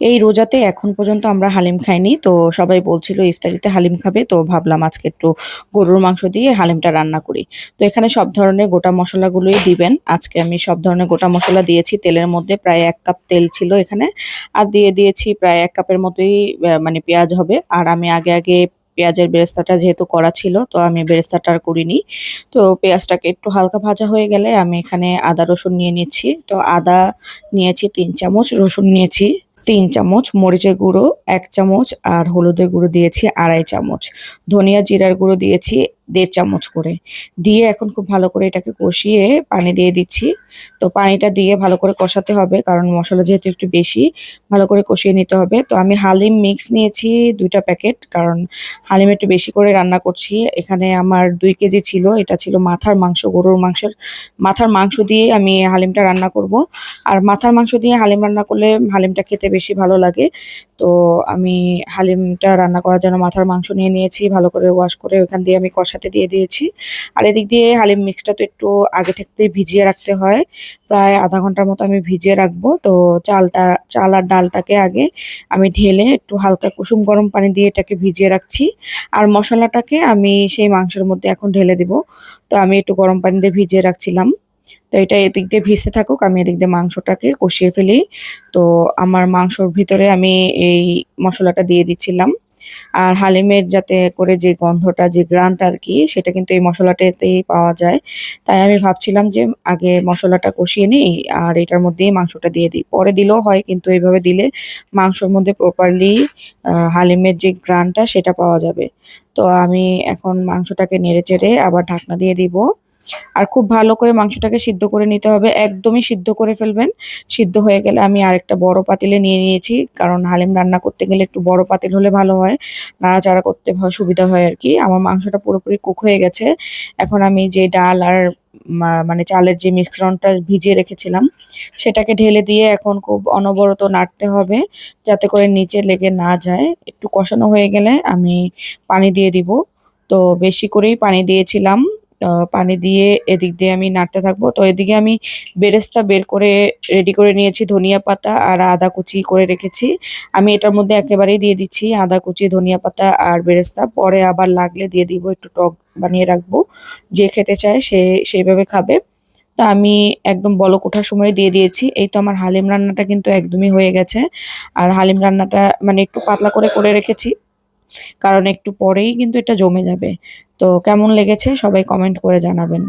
এই রোজাতে এখন পর্যন্ত আমরা হালিম খাইনি। তো সবাই বলছিল ইফতারিতে হালিম খাবে। তো ভাবলাম আজকে একটু গরুর মাংস দিয়ে হালিমটা রান্না করি। তো এখানে সব ধরনের গোটা মসলাগুলোই দিবেন। আজকে আমি সব ধরনের গোটা মসলা দিয়েছি তেলের মধ্যে। প্রায় ১ কাপ তেল ছিল এখানে। আর দিয়ে দিয়েছি প্রায় ১ কাপের মতোই মানে পেঁয়াজ হবে। আর আমি আগে পেঁয়াজের বেরেস্তাটা যেহেতু করা ছিল, তো আমি বেরেস্তাটা আর করিনি। তো পেঁয়াজটাকে একটু হালকা ভাজা হয়ে গেলে আমি এখানে আদা রসুন নিয়ে নিচ্ছি। তো আদা নিয়েছি ৩ চামচ, রসুন নিয়েছি ৩ চামচ, মরিচের গুঁড়ো ১ চামচ আর হলুদের গুঁড়ো দিয়েছি ২.৫ চামচ। ধনিয়া জিরার গুঁড়ো দিয়েছি ১.৫ চামচ করে। দিয়ে এখন খুব ভালো করে এটাকে কষিয়ে পানি দিয়ে দিচ্ছি। তো পানিটা দিয়ে ভালো করে কষাতে হবে কারণ মসলা যেহেতু একটু বেশি, ভালো করে কষিয়ে নিতে হবে। তো আমি হালিম মিক্স নিয়েছি ২ টা প্যাকেট কারণ হালিম একটু বেশি করে রান্না করছি। এখানে আমার ২ কেজি ছিল। এটা ছিল মাথার মাংস, গরুর মাংসের মাথার মাংস দিয়ে আমি হালিমটা রান্না করব। আর মাথার মাংস দিয়ে হালিম রান্না করলে হালিমটা খেতে বেশি ভালো লাগে। তো আমি হালিমটা রান্না করার জন্য মাথার মাংস নিয়ে নিয়েছি, ভালো করে ওয়াশ করে ওখান দিয়ে আমি কষাতে দিয়ে দিয়েছি। আর এদিক দিয়ে হালিম মিক্সটা তো একটু আগে থাকতেই ভিজিয়ে রাখতে হয়, প্রায় আধা ঘন্টার মতো আমি ভিজিয়ে রাখবো। তো চাল আর ডালটাকে আগে আমি ঢেলে একটু হালকা কুসুম গরম পানি দিয়ে এটাকে ভিজিয়ে রাখছি। আর মশলাটাকে আমি সেই মাংসের মধ্যে এখন ঢেলে দিব। তো আমি একটু গরম পানি দিয়ে ভিজিয়ে রাখছিলাম। তো এটা এদিক দিয়ে ভিজতে থাকুক, আমি এদিক দিয়ে মাংসটাকে কষিয়ে ফেলি। তো আমার মাংসর ভিতরে আমি এই মসলাটা দিয়ে দিচ্ছিলাম। আর হালিমের যাতে করে যে গন্ধটা, যে গ্রানটা আর কি, সেটা কিন্তু এই মসলাটাতেই পাওয়া যায়। তাই আমি ভাবছিলাম যে আগে মসলাটা কষিয়ে নিই আর এটার মধ্যেই মাংসটা দিয়ে দিই। পরে দিলেও হয় কিন্তু এইভাবে দিলে মাংসর মধ্যে প্রপারলি হালিমের যে গ্রানটা সেটা পাওয়া যাবে। তো আমি এখন মাংসটাকে নেড়েচেড়ে আবার ঢাকনা দিয়ে দিব। আর খুব ভালো করে মাংসটাকে সিদ্ধ করে নিতে হবে। একদমই সিদ্ধ করে ফেলবেন। সিদ্ধ হয়ে গেলে আমি আরেকটা বড় পাতিলে নিয়ে নিয়েছি। কারণ হালিম রান্না করতে গেলে একটু বড় পাতিল হলে ভালো হয়। নাড়াচাড়া করতে সুবিধা হয় আরকি। আমার মাংসটা পুরোপুরি কুক হয়ে গেছে। এখন আমি যে ডাল আর মানে চালের যে মিশ্রণটা ভিজিয়ে রেখেছিলাম, সেটাকে ঢেলে দিয়ে এখন খুব অনবরত নাড়তে হবে, যাতে করে নিচে লেগে না যায়। একটু কষানো হয়ে গেলে আমি পানি দিয়ে দিব। তো বেশি করেই পানি দিয়েছিলাম। পানি দিয়ে এদিক দিয়ে আমি নাড়তে থাকবো। তো এদিকে আমি বেরেস্তা বের করে রেডি করে নিয়েছি, ধনিয়া পাতা আর আদা কুচি করে রেখেছি। আমি এটার মধ্যে একেবারেই দিয়ে দিচ্ছি আদা কুচি, ধনিয়া পাতা আর বেরেস্তা। পরে আবার লাগলে দিয়ে দিব, একটু টক বানিয়ে রাখবো। যে খেতে চায় সে সেইভাবে খাবে। তো আমি একদম বলক ওঠার সময় দিয়ে দিয়েছি। এই তো আমার হালিম রান্নাটা কিন্তু একদমই হয়ে গেছে। আর হালিম রান্নাটা মানে একটু পাতলা করে রেখেছি। কারণ একটু পরেই কিন্তু এটা জমে যাবে। তো কেমন লেগেছে সবাই কমেন্ট করে জানাবেন।